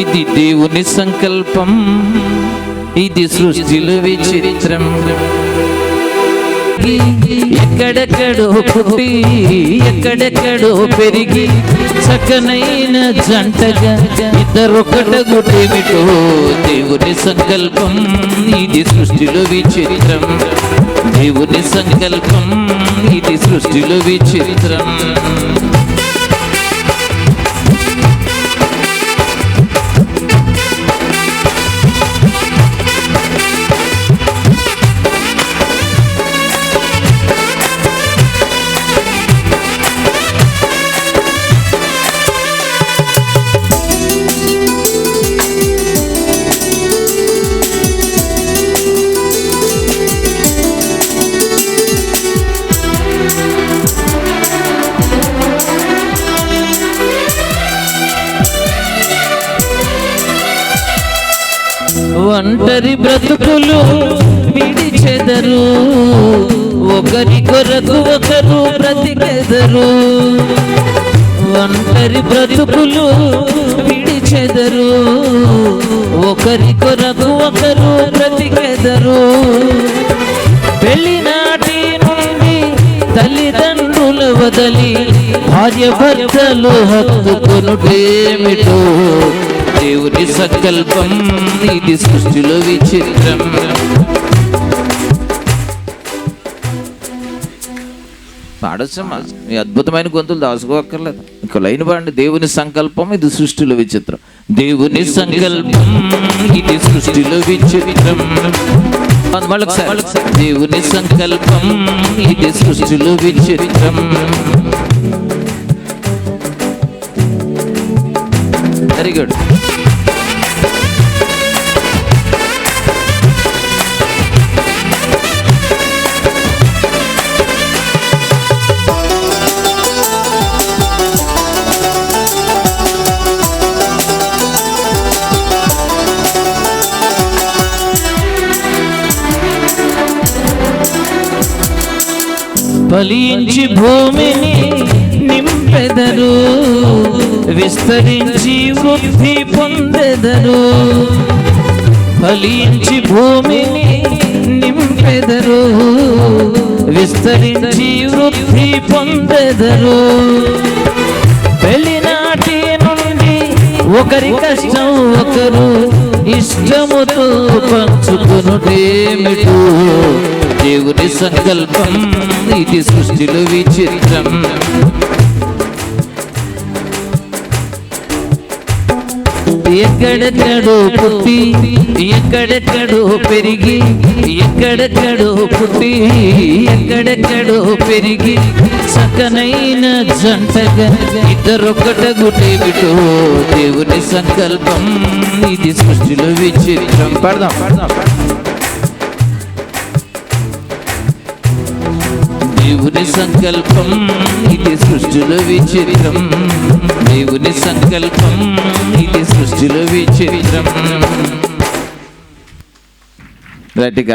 ఇది దేవుని సంకల్పం, ఇది సృష్టిలో విచిత్రం. ఎక్కడెక్కడో పుట్టి ఎక్కడెక్కడో పెరిగి చక్కనైన జంటగా ఇద్దరొకటగుటేమిటో దేవుని సంకల్పం, ఇది సృష్టిలో విచిత్రం. దేవుని సంకల్పం, ఇది సృష్టిలో విచిత్రం. ఒంటరి బ్రతుకులు విడిచెదరు, ఒకరి కొరకు ఒకరు బ్రతికెదరు. ఒంటరి బ్రతుకులు విడిచెదరు, ఒకరి కొరకు ఒకరు బ్రతికెదరు. పెళ్లినాటి నుండి తల్లిదండ్రుల వదలి భార్య భర్తలు హత్తుకొనుటేమిటో దేవుని సంకల్పం, ఇది సృష్టిలో విచిత్రం. పాడొచ్చమ్మా, మీ అద్భుతమైన గొంతులు దాచుకోక్కర్లేదు. ఇంకో లైన్ పాడండి. దేవుని సంకల్పం, ఇది సృష్టిలో విచిత్రం. దేవుని సంకల్పం, ఇది సృష్టిలో విచిత్రం. దేవుని సంకల్పం, ఇది సృష్టిలో విచిత్రం. Very good. ఫలించి భూమిని నింపెదరు, విస్తరించి వృద్ధి పొందెదరు. ఫలించి భూమిని నింపెదరు, విస్తరించి వృద్ధి పొందెదరు. పెళ్లినాటి నుండి ఒకరి కష్టం ఒకరు ఇష్టముతో పంచుకొనుటేమిటో దేవుని సంకల్పం, ఇది సృష్టిలో విచిత్రం. ఎక్కడెక్కడో పుట్టి ఎక్కడెక్కడో పెరిగి ఎక్కడెక్కడో పుట్టి ఎక్కడెక్కడో పెరిగి చక్కనైన జంటగా ఇద్దరొకటగుటేమిటో దేవుని సంకల్పం, ఇది సృష్టిలో విచిత్రం. పడదాం. దేవుని సంకల్పం, ఇది సృష్టిలో విచిత్రం. దేవుని సంకల్పం, ఇది సృష్టిలో విచిత్రం. గట్టిగా